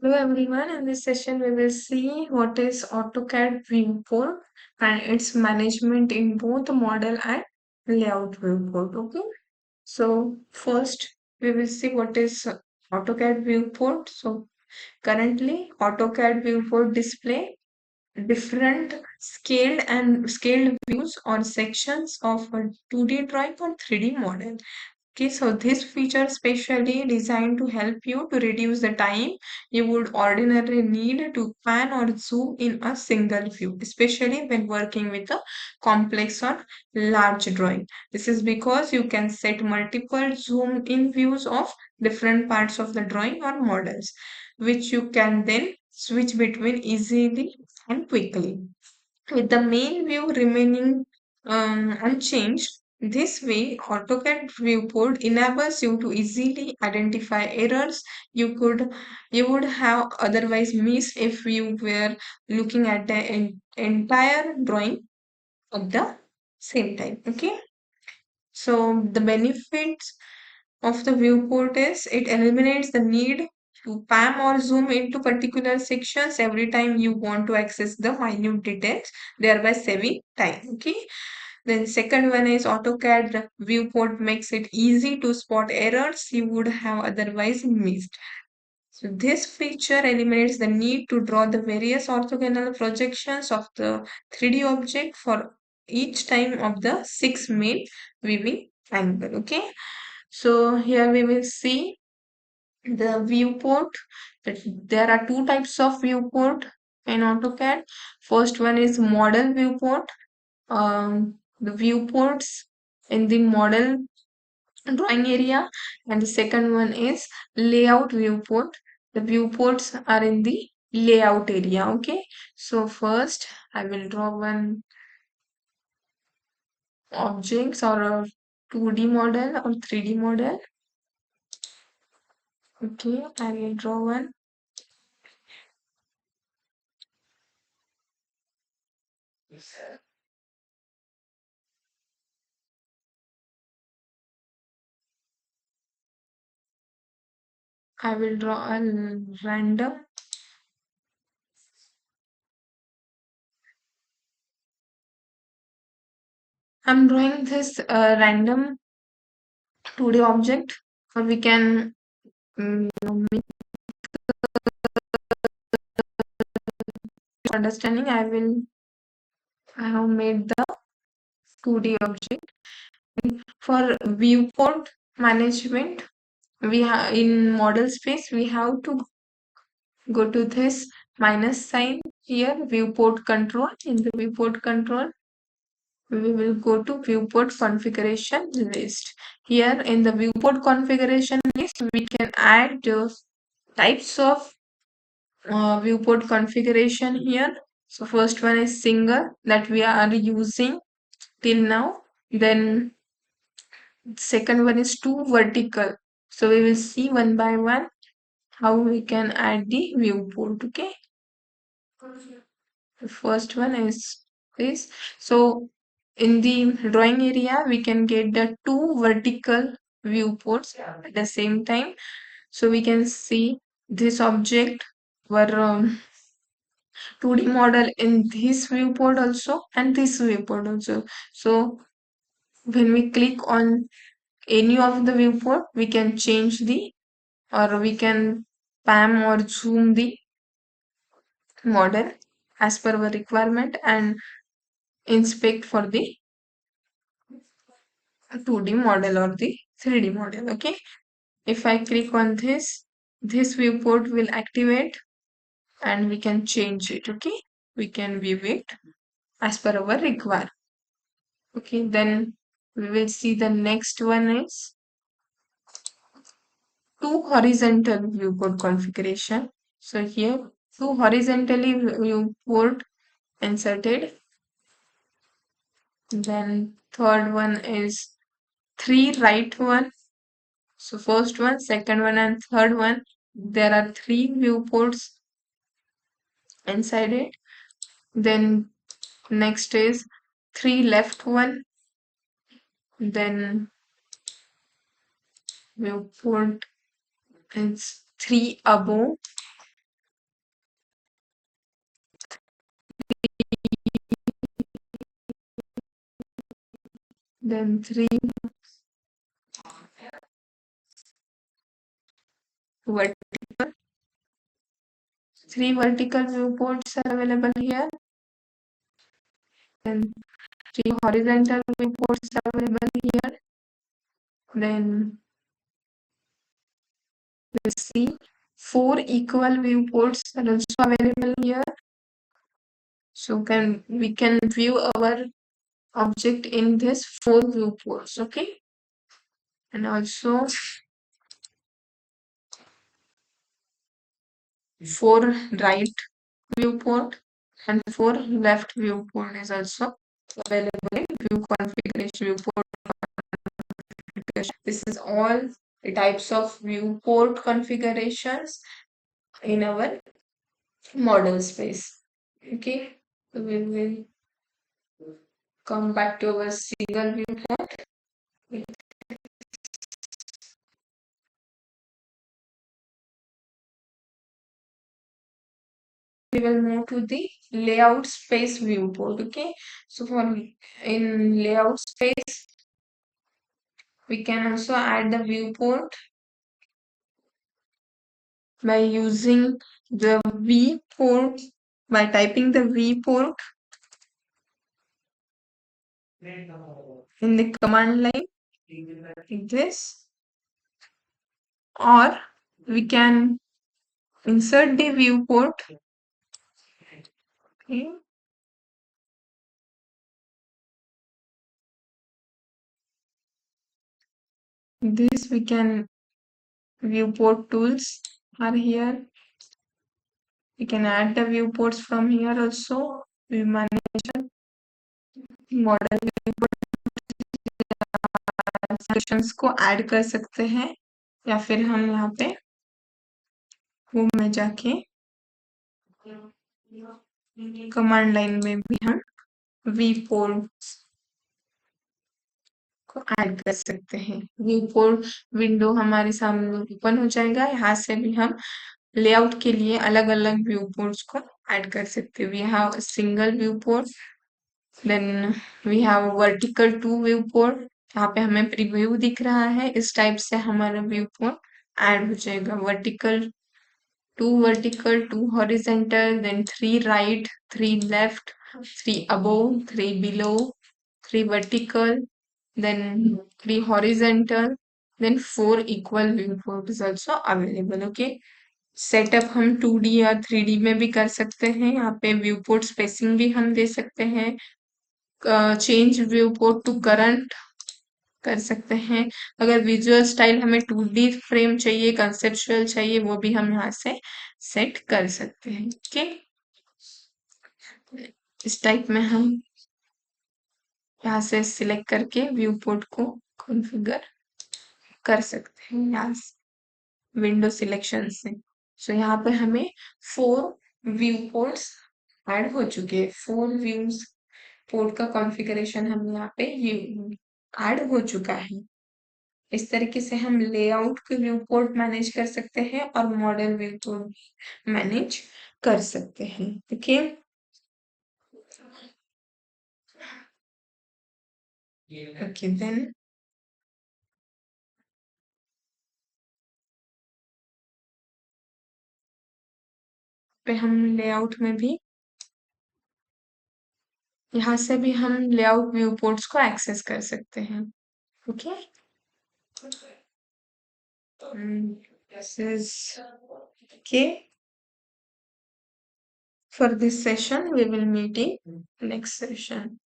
Hello everyone, in this session we will see what is AutoCAD viewport and its management in both model and layout viewport. Okay, so first we will see what is AutoCAD viewport. So currently AutoCAD viewport display different scaled views or sections of a 2D drawing or 3D model. Okay, so this feature specially designed to help you to reduce the time you would ordinarily need to pan or zoom in a single view, especially when working with a complex or large drawing. This is because you can set multiple zoom in views of different parts of the drawing or models, which you can then switch between easily and quickly, with the main view remaining unchanged. This way, AutoCAD viewport enables you to easily identify errors you would have otherwise missed if you were looking at the entire drawing at the same time. Okay, so the benefits of the viewport is it eliminates the need to pan or zoom into particular sections every time you want to access the minute details, thereby saving time. Okay. Then second one is AutoCAD viewport makes it easy to spot errors you would have otherwise missed. So this feature eliminates the need to draw the various orthogonal projections of the 3D object for each time of the six main viewing angle. Okay. So here we will see the viewport. That there are two types of viewport in AutoCAD. First one is model viewport. The viewports in the model drawing area, and the second one is layout viewport. The viewports are in the layout area. Okay, so first I will draw one objects or a 2D model or 3D model. Okay, I will draw one. I will draw a random. I'm drawing this random 2D object, or we can make understanding. I have made the 2D object. For viewport management, we have in model space we have to go to this minus sign here, viewport control. In the viewport control, we will go to viewport configuration list. Here in the viewport configuration list, we can add types of viewport configuration here. So first one is single that we are using till now. Then second one is two vertical. So we will see one by one how we can add the viewport. Okay. The first one is this. So in the drawing area, we can get the two vertical viewports at the same time. So we can see this object were 2D model in this viewport also and this viewport also. So when we click on any of the viewport, we can change the, or we can pan or zoom the model as per our requirement and inspect for the 2D model or the 3D model. Okay. If I click on this viewport will activate and we can change it. Okay. We can view it as per our requirement. Okay. Then we will see the next one is two horizontal viewport configuration. So here two horizontally viewport inserted. Then third one is three right one. So first one, second one, and third one, there are three viewports inside it. Then next is three left one. Then viewport is three above. then vertical, three vertical viewports are available here, then three horizontal viewports are available here, then we see four equal viewports are also available here. So we can view our object in this four viewports, okay? And also four right viewport and four left viewport is also available in view configuration viewport configuration. This is all the types of viewport configurations in our model space. Okay, so we will come back to our single viewport. We will move to the layout space viewport. Okay, so for in layout space, we can also add the viewport by using the V port, by typing the V port in the command line like this, or we can insert the viewport. Okay. This we can viewport tools are here. We can add the viewports from here also. We manage model sections को add कर सकते हैं या फिर हम यहाँ पे home में जाके कमांड लाइन में भी हम वी पोर्ट को ऐड कर सकते हैं। वी पोर्ट विंडो हमारे सामने ओपन हो जाएगा। यहाँ से भी हम लेआउट के लिए अलग अलग व्यू पोर्ट्स को ऐड कर सकते हैं। We have single viewport, then we have vertical two viewport. यहाँ पे हमें प्रीव्यू दिख रहा है, इस टाइप से हमारा व्यू पोर्ट ऐड हो जाएगा। Vertical, two vertical, two horizontal, then three right, three left, three above, three below, three vertical, then three horizontal, then four equal viewport is also available. Okay. Setup हम 2D या 3D में भी कर सकते हैं। यहाँ पे व्यूपोर्ट स्पेसिंग भी हम दे सकते हैं। चेंज व्यूपोर्ट टू करंट कर सकते हैं। अगर विजुअल स्टाइल हमें 2D फ्रेम चाहिए, कंसेप्चुअल चाहिए, वो भी हम यहाँ से सेट कर सकते हैं। ओके, इस टाइप में हम यहाँ से सिलेक्ट करके व्यू पोर्ट को कॉन्फ़िगर कर सकते हैं यहाँ से विंडो सिलेक्शन से। सो यहाँ पे हमें 4 व्यू पोर्ट्स ऐड हो चुके हैं। 4 व्यूज पोर्ट का कॉन्फ़िगरेशन हम यहाँ पे ऐड हो चुका है। इस तरीके से हम लेआउट के व्यू पोर्ट मैनेज कर सकते हैं और मॉडल व्यू पोर्ट मैनेज कर सकते हैं। ओके, ओके, देन पे हम लेआउट में भी यहाँ से भी हम लेआउट व्यू पोर्ट्स को एक्सेस कर सकते हैं। Okay, this is okay. For this session, we will meet in next session.